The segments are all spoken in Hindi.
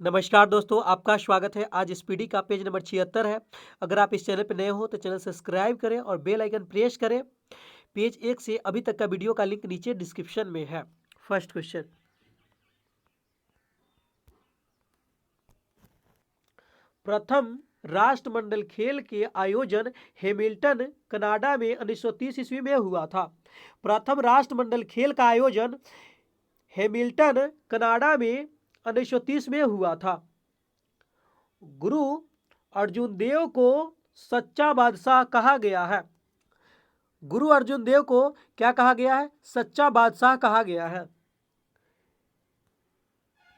नमस्कार दोस्तों, आपका स्वागत है। आज स्पीडी का पेज नंबर 76 है। अगर आप इस चैनल पर नए हो तो चैनल सब्सक्राइब करें और बेल आइकन प्रेस करें। पेज 1 से अभी तक का वीडियो का लिंक नीचे डिस्क्रिप्शन में है। फर्स्ट क्वेश्चन, प्रथम राष्ट्रमंडल खेल के आयोजन हैमिल्टन कनाडा में 1930 ईस्वी में हुआ था। प्रथम राष्ट्रमंडल खेल का आयोजन हैमिल्टन कनाडा में 1930 में हुआ था। गुरु अर्जुन देव को सच्चा बादशाह कहा गया है। गुरु अर्जुन देव को क्या कहा गया है? सच्चा बादशाह कहा गया है।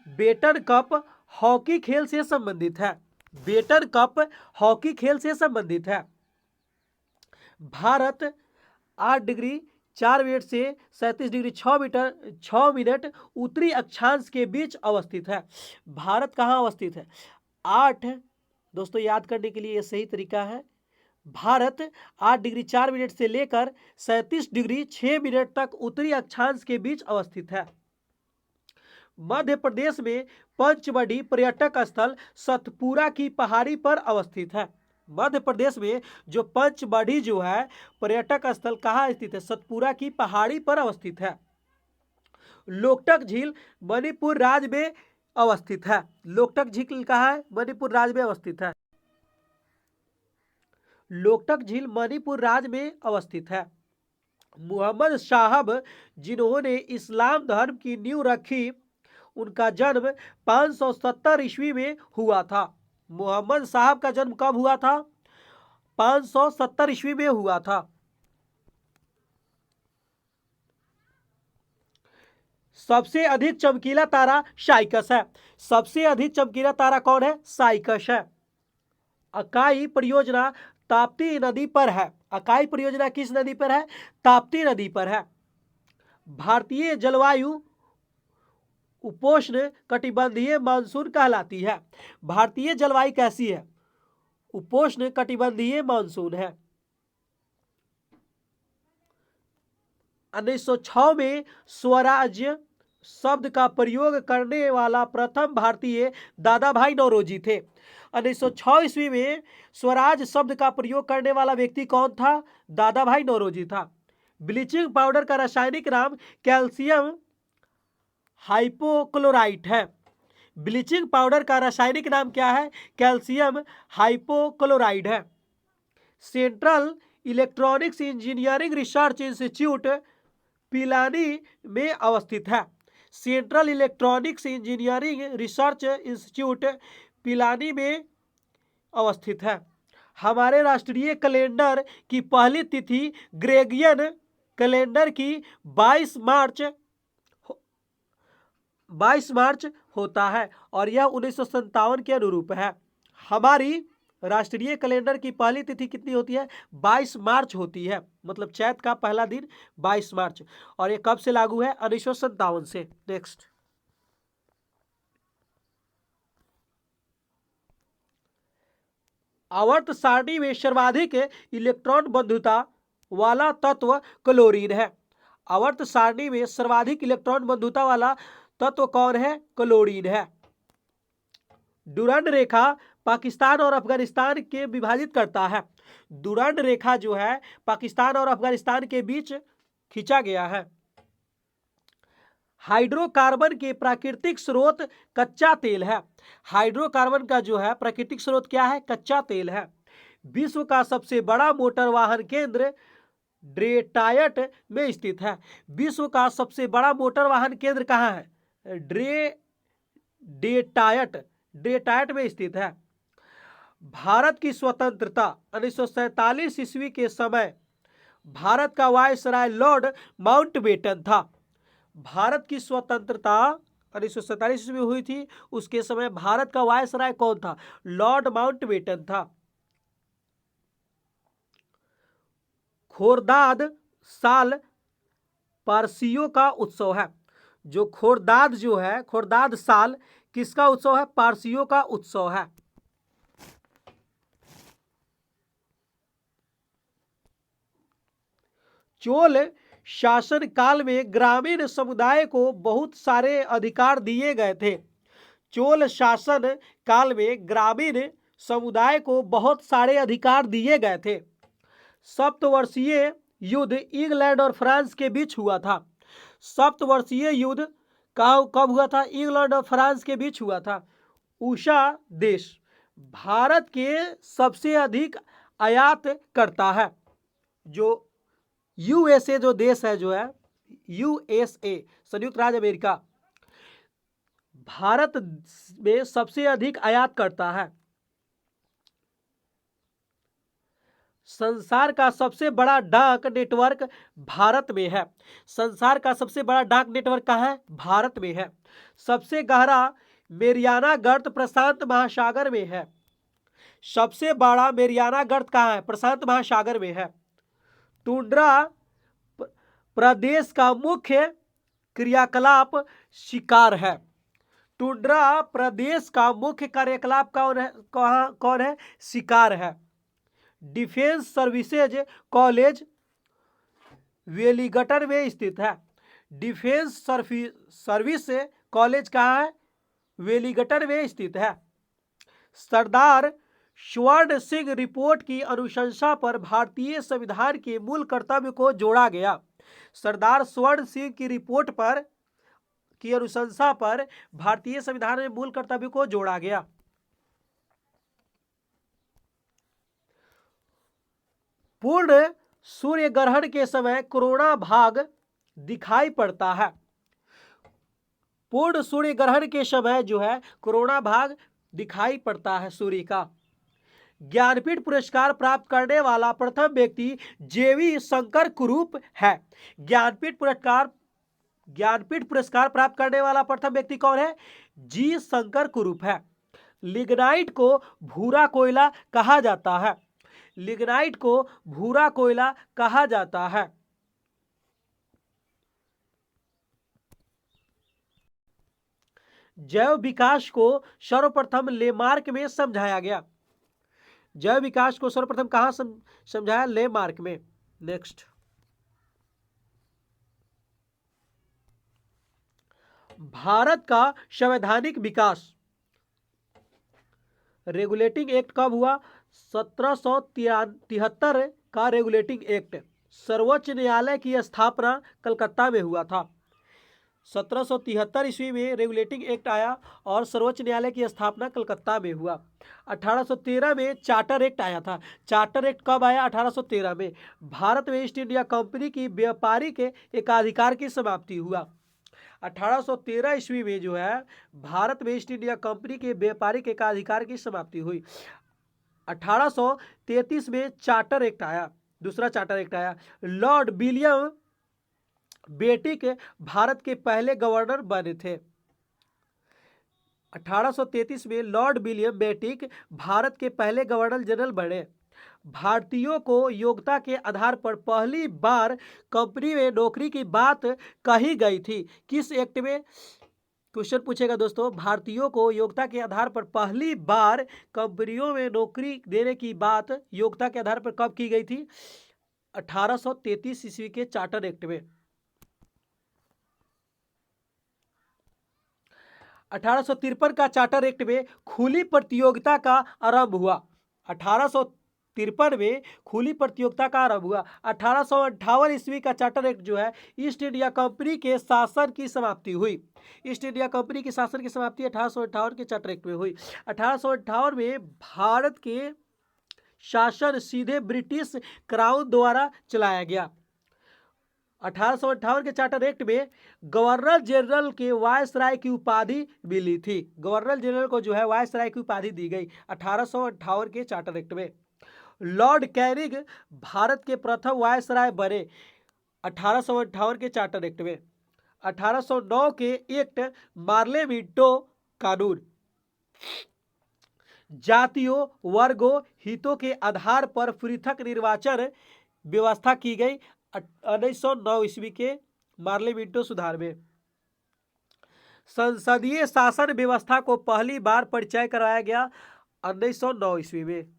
बेटन कप हॉकी खेल से संबंधित है। बेटन कप हॉकी खेल से संबंधित है। भारत 8 डिग्री 4 मिनट से 37 डिग्री 6 मिनट उत्तरी अक्षांश के बीच अवस्थित है। भारत कहाँ अवस्थित है? 8, दोस्तों याद करने के लिए यह सही तरीका है। भारत 8 डिग्री 4 मिनट से लेकर 37 डिग्री 6 मिनट तक उत्तरी अक्षांश के बीच अवस्थित है। मध्य प्रदेश में पंचमढ़ी पर्यटक स्थल सतपुरा की पहाड़ी पर अवस्थित है। मध्य प्रदेश में जो पंचमढ़ी जो है पर्यटक स्थल कहाँ स्थित है? सतपुरा की पहाड़ी पर अवस्थित है। लोकटक झील मणिपुर राज्य में अवस्थित है। लोकटक झील कहाँ है? मणिपुर राज्य में अवस्थित है। लोकटक झील मणिपुर राज्य में अवस्थित है। मोहम्मद साहब जिन्होंने इस्लाम धर्म की नींव रखी, उनका जन्म 570 ईस्वी में हुआ था। मोहम्मद साहब का जन्म कब हुआ था? 570 ईस्वी में हुआ था। सबसे अधिक चमकीला तारा साइकस है। सबसे अधिक चमकीला तारा कौन है? साइकस है। अकाई परियोजना ताप्ती नदी पर है। अकाई परियोजना किस नदी पर है? ताप्ती नदी पर है। भारतीय जलवायु उपोष्ण कटिबंधीय मानसून कहलाती है। भारतीय जलवायु कैसी है? उपोष्ण कटिबंधीय मानसून है। 1906 में स्वराज्य शब्द का प्रयोग करने वाला प्रथम भारतीय दादा भाई नौरोजी थे। 1906 ईस्वी में स्वराज शब्द का प्रयोग करने वाला व्यक्ति कौन था? दादा भाई नौरोजी था। ब्लीचिंग पाउडर का रासायनिक नाम कैल्शियम हाइपोक्लोराइट है। ब्लीचिंग पाउडर का रासायनिक नाम क्या है? कैल्शियम हाइपोक्लोराइड है। Central electronics engineering research institute Pilani में अवस्थित है। Central electronics engineering research institute Pilani में अवस्थित है। हमारे राष्ट्रीय कैलेंडर की पहली तिथि ग्रेगियन कैलेंडर की 22 मार्च होता है और यह 1957 के अनुरूप है। हमारी राष्ट्रीय कैलेंडर की पहली तिथि कितनी होती है? 22 मार्च होती है। मतलब चैत का पहला दिन 22 मार्च। और ये कब से लागू है? 1957 से। नेक्स्ट, आवर्त सारणी में सर्वाधिक इलेक्ट्रॉन बंधुता वाला तत्व क्लोरीन है। आवर्त सारणी में सर्वाधिक इलेक्ट्रॉन बंधुता वाला तत्व कौन है? क्लोरीन है। डुरंड रेखा पाकिस्तान और अफगानिस्तान के विभाजित करता है। डुरंड रेखा जो है पाकिस्तान और अफगानिस्तान के बीच खींचा गया है। हाइड्रोकार्बन के प्राकृतिक स्रोत कच्चा तेल है। हाइड्रोकार्बन का जो है प्राकृतिक स्रोत क्या है? कच्चा तेल है। विश्व का सबसे बड़ा मोटर वाहन केंद्र डेट्रॉयट में स्थित है। विश्व का सबसे बड़ा मोटर वाहन केंद्र कहाँ है? डेट्रॉयट में स्थित है। भारत की स्वतंत्रता 1947 ईस्वी के समय भारत का वायसराय लॉर्ड माउंटबेटन था। भारत की स्वतंत्रता 1947 ईस्वी में हुई थी, उसके समय भारत का वायसराय कौन था? लॉर्ड माउंटबेटन था। खोरदाद साल पारसियों का उत्सव है। जो खोरदाद जो है, खोरदाद साल किसका उत्सव है? पारसियों का उत्सव है। चोल शासन काल में ग्रामीण समुदाय को बहुत सारे अधिकार दिए गए थे। चोल शासन काल में ग्रामीण समुदाय को बहुत सारे अधिकार दिए गए थे। सप्तवर्षीय युद्ध इंग्लैंड और फ्रांस के बीच हुआ था। सप्तवर्षीय युद्ध कब हुआ था? इंग्लैंड और फ्रांस के बीच हुआ था। उषा देश भारत के सबसे अधिक आयात करता है। जो यूएसए जो देश है, जो है यूएसए, संयुक्त राज्य अमेरिका, भारत में सबसे अधिक आयात करता है। संसार का सबसे बड़ा डाक नेटवर्क भारत में है। संसार का सबसे बड़ा डाक नेटवर्क कहाँ है? भारत में है। सबसे गहरा मेरियाना गर्त प्रशांत महासागर में है। सबसे बड़ा मेरियाना गर्त कहाँ है? प्रशांत महासागर में है। टुंड्रा प्रदेश का मुख्य क्रियाकलाप शिकार है। टुंड्रा प्रदेश का मुख्य कार्यकलाप कौन है? शिकार है। डिफेंस सर्विसेज कॉलेज वेलिंगटन में स्थित है। डिफेंस सर्विस कॉलेज कहाँ है? वेलिंगटन में स्थित है। सरदार स्वर्ण सिंह रिपोर्ट की अनुशंसा पर भारतीय संविधान के मूल कर्तव्य को जोड़ा गया। सरदार स्वर्ण सिंह की रिपोर्ट पर की अनुशंसा पर भारतीय संविधान में मूल कर्तव्य को जोड़ा गया। पूर्ण सूर्य ग्रहण के समय कोरोना भाग दिखाई पड़ता है। पूर्ण सूर्य ग्रहण के समय जो है कोरोना भाग दिखाई पड़ता है सूर्य का। ज्ञानपीठ पुरस्कार प्राप्त करने वाला प्रथम व्यक्ति जेवी शंकर कुरूप है। ज्ञानपीठ पुरस्कार प्राप्त करने वाला प्रथम व्यक्ति कौन है? जी शंकर कुरूप है। लिग्नाइट को भूरा कोयला कहा जाता है। लिग्नाइट को भूरा कोयला कहा जाता है। जैव विकास को सर्वप्रथम लेमार्क में समझाया गया। जैव विकास को सर्वप्रथम कहां समझाया? लेमार्क में। नेक्स्ट, भारत का संवैधानिक विकास। रेगुलेटिंग एक्ट कब हुआ? 1773 का रेगुलेटिंग एक्ट। सर्वोच्च न्यायालय की स्थापना कलकत्ता में हुआ था। 1773 ईस्वी में रेगुलेटिंग एक्ट आया और सर्वोच्च न्यायालय की स्थापना कलकत्ता में हुआ। 1813 में चार्टर एक्ट आया था। चार्टर एक्ट कब आया? 1813 में। भारत में ईस्ट इंडिया कंपनी की व्यापारिक एकाधिकार की समाप्ति हुआ। 1813 ईस्वी में जो है भारत में ईस्ट इंडिया कंपनी के व्यापारिक एकाधिकार की समाप्ति हुई। 1833 में चार्टर एक्ट आया, दूसरा चार्टर एक्ट आया। लॉर्ड विलियम बेटिक भारत के पहले गवर्नर बने थे। 1833 में लॉर्ड विलियम बेटिक भारत के पहले गवर्नर जनरल बने। भारतीयों को योग्यता के आधार पर पहली बार कंपनी में नौकरी की बात कही गई थी। किस एक्ट में? क्वेश्चन पूछेगा दोस्तों। भारतीयों को योग्यता के आधार पर पहली बार कंपनियों में नौकरी देने की बात योग्यता के आधार पर कब की गई थी? 1833 ईस्वी के चार्टर एक्ट में। 1853 का चार्टर एक्ट में खुली प्रतियोगिता का आरंभ हुआ। 1853 में खुली प्रतियोगिता का आरंभ हुआ। 1858 ईस्वी का चार्टर एक्ट जो है ईस्ट इंडिया कंपनी के शासन की समाप्ति हुई। ईस्ट इंडिया कंपनी के शासन की समाप्ति 1858 के चार्टर एक्ट में हुई। 1858 में भारत के शासन सीधे ब्रिटिश क्राउन द्वारा चलाया गया। 1858 के चार्टर एक्ट में गवर्नर जनरल के वायसराय की उपाधि मिली थी। गवर्नर जनरल को जो है वायसराय की उपाधि दी गई 1858 के चार्टर एक्ट में। लॉर्ड कैनिंग भारत के प्रथम वायसराय बने 1858 के चार्टर एक्ट में। 1809 के एक्ट मार्लेमिंटो कानून जातियों, वर्गों, हितों के आधार पर पृथक निर्वाचन व्यवस्था की गई 1909 ईस्वी के मार्लेमिंटो सुधार में। संसदीय शासन व्यवस्था को पहली बार परिचय कराया गया 1909 ईस्वी में।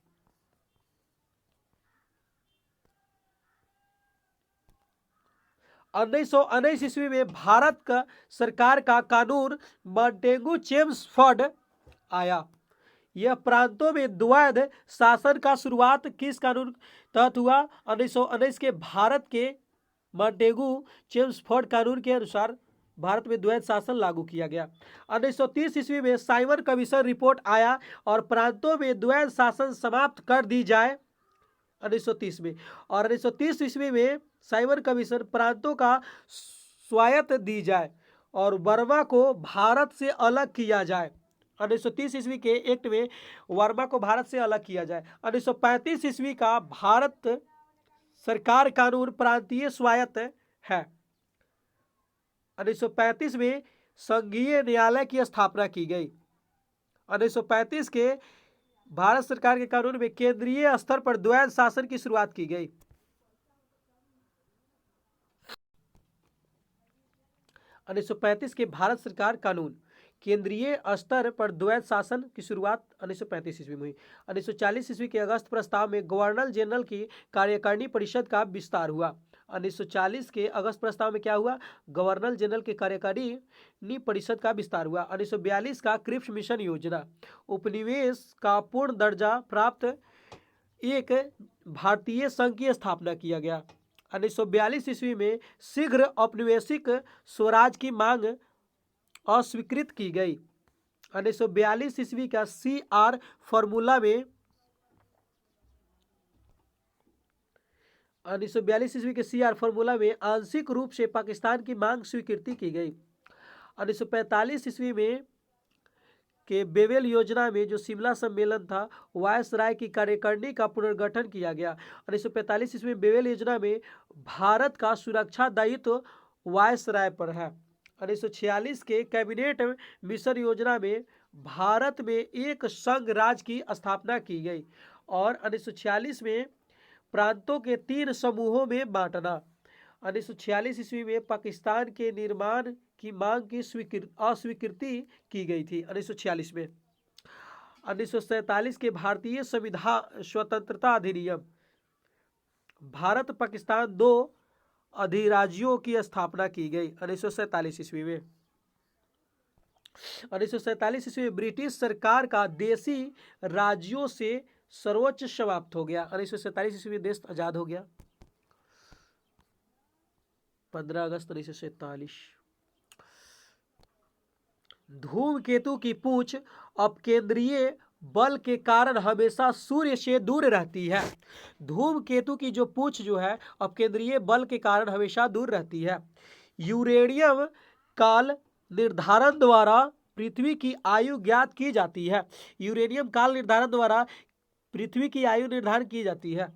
1919 ईस्वी में भारत का सरकार का कानून मॉन्टेगू चेम्सफोर्ड आया। यह प्रांतों में द्वैध शासन का शुरुआत किस कानून तहत हुआ? 1919 के भारत के मॉन्टेगू चेम्सफोर्ड कानून के अनुसार भारत में द्वैध शासन लागू किया गया। 1930 ईस्वी में साइमन कमीशन रिपोर्ट आया और प्रांतों में द्वैध शासन समाप्त कर दी जाए 1930 में। और 1930 ईस्वी में साइमन कमीशन प्रांतों का स्वायत्त दी जाए और बर्मा को भारत से अलग किया जाए। 1930 ईस्वी के एक्ट में वर्मा को भारत से अलग किया जाए। 1935 ईस्वी का भारत सरकार कानून प्रांतीय स्वायत्त है। 1935 में संघीय न्यायालय की स्थापना की गई। 1935 के भारत सरकार के कानून में केंद्रीय स्तर पर द्वैध शासन की शुरुआत की गई। 1935 के भारत सरकार कानून केंद्रीय स्तर पर द्वैध शासन की शुरुआत 1935 ईस्वी में हुई। 1940 ईस्वी के अगस्त प्रस्ताव में गवर्नर जनरल की कार्यकारिणी परिषद का विस्तार हुआ। 1940 के अगस्त प्रस्ताव में क्या हुआ? गवर्नर जनरल के कार्यकारिणी परिषद का विस्तार हुआ। 1942 का क्रिप्स मिशन योजना उपनिवेश का पूर्ण दर्जा प्राप्त एक भारतीय संघ की स्थापना किया गया। 1942 ईस्वी में शीघ्र औपनिवेशिक स्वराज की मांग अस्वीकृत की गई। 1942 ईस्वी का CR फॉर्मूला में 1942 ईस्वी के CR फॉर्मूला में आंशिक रूप से पाकिस्तान की मांग स्वीकृति की गई। 1945 ईस्वी में के बेवेल योजना में जो शिमला सम्मेलन था, वायसराय की कार्यकारिणी का पुनर्गठन किया गया। 1945 ईस्वी में बेवेल योजना में भारत का सुरक्षा दायित्व वायसराय पर है। 1946 के कैबिनेट मिशन योजना में भारत में एक संघ राज्य की स्थापना की गई और 1946 में प्रांतों के 3 समूहों में बांटना। 1946 ईस्वी में पाकिस्तान के निर्माण की मांग की अस्वीकृति की गई थी 1946 में। 1947 के भारतीय संविधान स्वतंत्रता अधिनियम भारत पाकिस्तान 2 अधिराज्यों की स्थापना की गई 1947 ईस्वी में। 1947 ईस्वी में ब्रिटिश सरकार का देशी राज्यों से सर्वोच्च समाप्त हो गया। 1947 ईस्वी में देश आजाद हो गया। 15 अगस्त 1947। धूमकेतु की पूंछ अपकेंद्रीय बल के कारण हमेशा सूर्य से दूर रहती है। धूमकेतु की जो पूंछ जो है अपकेंद्रीय बल के कारण हमेशा दूर रहती है। यूरेनियम काल निर्धारण द्वारा पृथ्वी की आयु ज्ञात की जाती है। यूरेनियम काल निर्धारण द्वारा पृथ्वी की आयु निर्धारण की जाती है।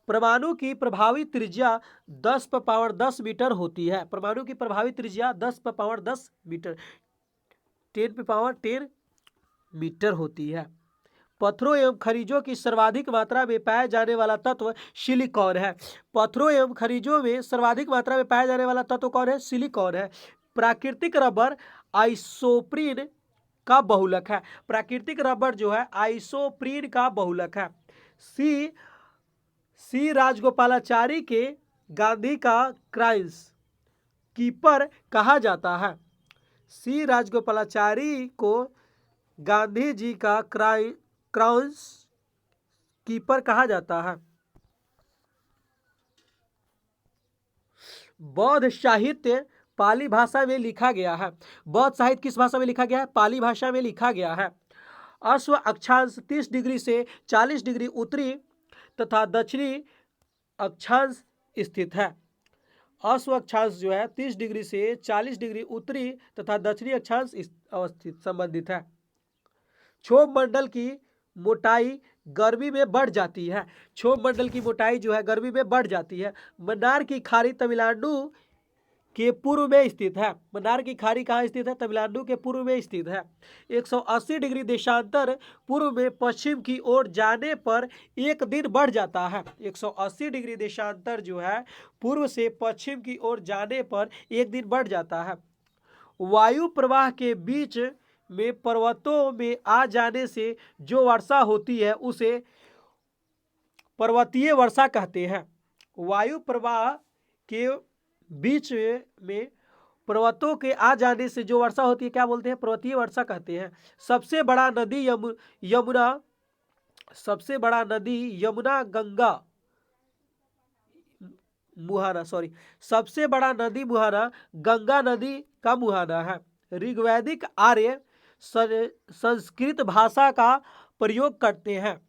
परमाणु की प्रभावी त्रिज्या 10⁻10 मीटर होती है। परमाणु की प्रभावी त्रिज्या 10⁻10 मीटर 10⁻10 मीटर होती है। पत्थरों एवं खनिजों की सर्वाधिक मात्रा में पाया जाने वाला तत्व सिलिकॉन है। पत्थरों एवं खनिजों में सर्वाधिक मात्रा में पाया जाने वाला तत्व कौन है? सिलिकॉन है। प्राकृतिक रबर आइसोप्रीन का बहुलक है। प्राकृतिक रबर जो है आइसोप्रीन का बहुलक है। सी राजगोपालाचारी के गांधी का क्राइंस कीपर कहा जाता है। सी राजगोपालाचारी को गांधी जी का क्राउंस कीपर कहा जाता है। बौद्ध साहित्य पाली भाषा में लिखा गया है। बौद्ध साहित्य किस भाषा में लिखा गया है? पाली भाषा में लिखा गया है। अश्व अक्षांश 30 डिग्री से 40 डिग्री उत्तरी तथा दक्षिणी अक्षांश स्थित है। अश्व अक्षांश जो है 30 डिग्री से 40 डिग्री उत्तरी तथा दक्षिणी अक्षांश अवस्थित संबंधित है। क्षोभ मंडल की मोटाई गर्मी में बढ़ जाती है। क्षोभ मंडल की मोटाई जो है गर्मी में बढ़ जाती है। मन्नार की खाड़ी तमिलनाडु के पूर्व में स्थित है। मन्नार की खाड़ी कहाँ स्थित है? तमिलनाडु के पूर्व में स्थित है। 180 डिग्री देशांतर पूर्व में पश्चिम की ओर जाने पर एक दिन बढ़ जाता है। 180 डिग्री देशांतर जो है पूर्व से पश्चिम की ओर जाने पर एक दिन बढ़ जाता है। वायु प्रवाह के बीच में पर्वतों में आ जाने से जो वर्षा होती है उसे पर्वतीय वर्षा कहते हैं। वायु प्रवाह के बीच में पर्वतों के आ जाने से जो वर्षा होती है क्या बोलते हैं? पर्वतीय वर्षा कहते हैं। सबसे बड़ा नदी यमुना, सबसे बड़ा नदी यमुना गंगा मुहाना, सॉरी, सबसे बड़ा नदी मुहाना गंगा नदी का मुहाना है। ऋग्वैदिक आर्य संस्कृत भाषा का प्रयोग करते हैं।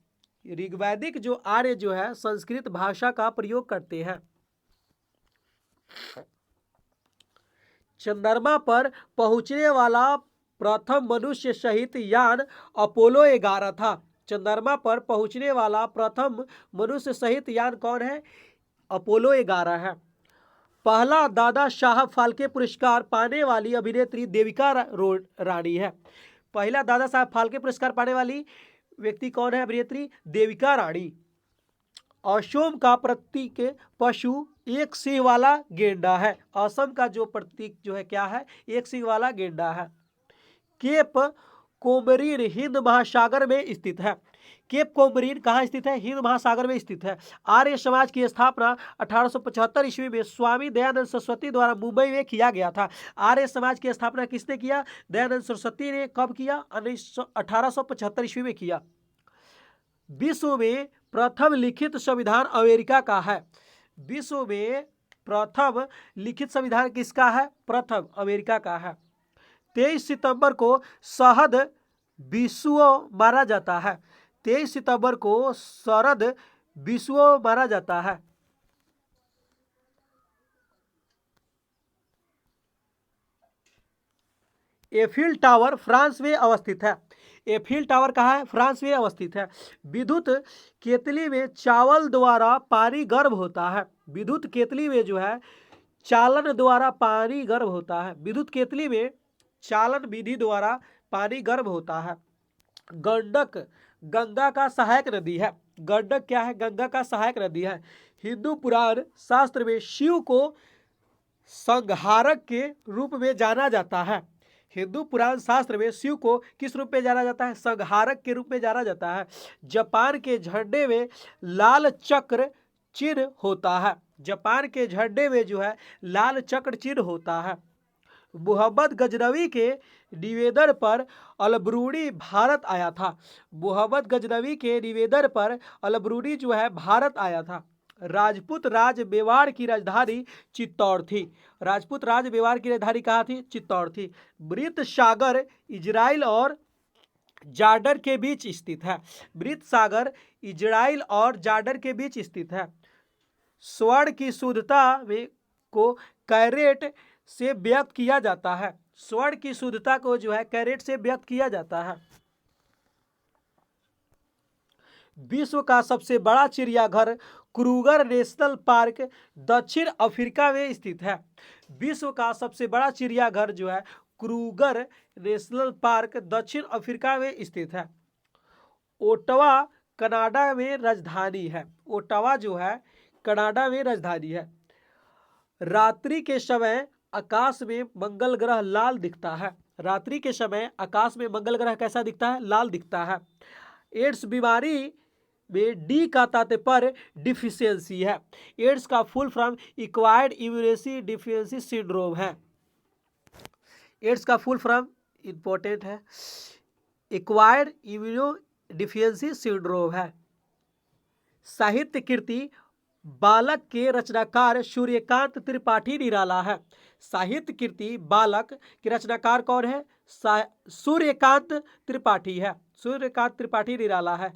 ऋग्वैदिक जो आर्य जो है संस्कृत भाषा का प्रयोग करते हैं। चंद्रमा पर पहुंचने वाला प्रथम मनुष्य सहित यान अपोलो 11 था। चंद्रमा पर पहुंचने वाला प्रथम मनुष्य सहित यान कौन है? अपोलो 11 है। पहला दादा साहब फाल्के पुरस्कार पाने वाली अभिनेत्री देविका रानी है। पहला दादा साहब फाल्के पुरस्कार पाने वाली व्यक्ति कौन है? अभिनेत्री देविका रानी। असम का प्रतीक पशु एक सिंह वाला गेंडा है। असम का जो प्रतीक जो है क्या है? एक सिंह वाला गेंडा है। केप कोमरीन हिंद महासागर में स्थित है। केप कोमरीन कहाँ स्थित है? हिंद महासागर में स्थित है। आर्य समाज की स्थापना 1875 ईस्वी में स्वामी दयानंद सरस्वती द्वारा मुंबई में किया गया था। आर्य समाज की स्थापना किसने किया? दयानंद सरस्वती ने। कब किया? 1875 ईस्वी में किया। विश्व में प्रथम लिखित संविधान अमेरिका का है। विश्व में प्रथम लिखित संविधान किसका है? प्रथम अमेरिका का है। 23 सितंबर को शरद विश्व माना जाता है। 23 सितंबर को शरद विश्व माना जाता है। एफिल टावर फ्रांस में अवस्थित है। एफिल टावर कहाँ है? फ्रांस में अवस्थित है। विद्युत केतली में चावल द्वारा पानी गर्म होता है। विद्युत केतली में जो है चालन द्वारा पानी गर्म होता है। विद्युत केतली में चालन विधि द्वारा पानी गर्म होता है। गंडक गंगा का सहायक नदी है। गंडक क्या है? गंगा का सहायक नदी है। हिंदू पुराण शास्त्र में शिव को संहारक के रूप में जाना जाता है। हिंदू पुराण शास्त्र में शिव को किस रूप में जाना जाता है? संहारक के रूप में जाना जाता है। जापान के झंडे में लाल चक्र चिन्ह होता है। जापान के झंडे में जो है लाल चक्र चिन्ह होता है। मोहम्मद गजनवी के निवेदन पर अलबरूनी भारत आया था। मोहम्मद गजनवी के निवेदन पर अलबरूनी जो है भारत आया था। राजपूत राज मेवाड़ की राजधानी चित्तौड़ थी। राजपूत राज मेवाड़ की राजधानी कहाँ थी? चित्तौड़ थी। मृत सागर इजराइल और जॉर्डन के बीच स्थित है। मृत सागर इजराइल और जॉर्डन के बीच स्थित है। स्वर्ण की शुद्धता को कैरेट से व्यक्त किया जाता है। स्वर्ण की शुद्धता को जो है कैरेट से व्यक्त किया जाता है। विश्व का सबसे बड़ा चिड़ियाघर क्रूगर नेशनल पार्क दक्षिण अफ्रीका में स्थित है। विश्व का सबसे बड़ा चिड़ियाघर जो है क्रूगर नेशनल पार्क दक्षिण अफ्रीका में स्थित है। ओटावा कनाडा में राजधानी है। ओटावा जो है कनाडा में राजधानी है। रात्रि के समय आकाश में मंगल ग्रह लाल दिखता है। रात्रि के समय आकाश में मंगल ग्रह कैसा दिखता है? लाल दिखता है। एड्स बीमारी में डी का तात्पर्य डिफिशियंसी है। एड्स का full form acquired immunity deficiency syndrome है। एड्स का फुल फॉर्म इंपॉर्टेंट है, एक्वायर्ड इम्यूनो डिफिशियंसी सिंड्रोम है। साहित्य कृति बालक के रचनाकार सूर्यकांत त्रिपाठी निराला है। साहित्य कृति बालक के रचनाकार कौन है? सूर्यकांत त्रिपाठी है। सूर्यकांत त्रिपाठी निराला है।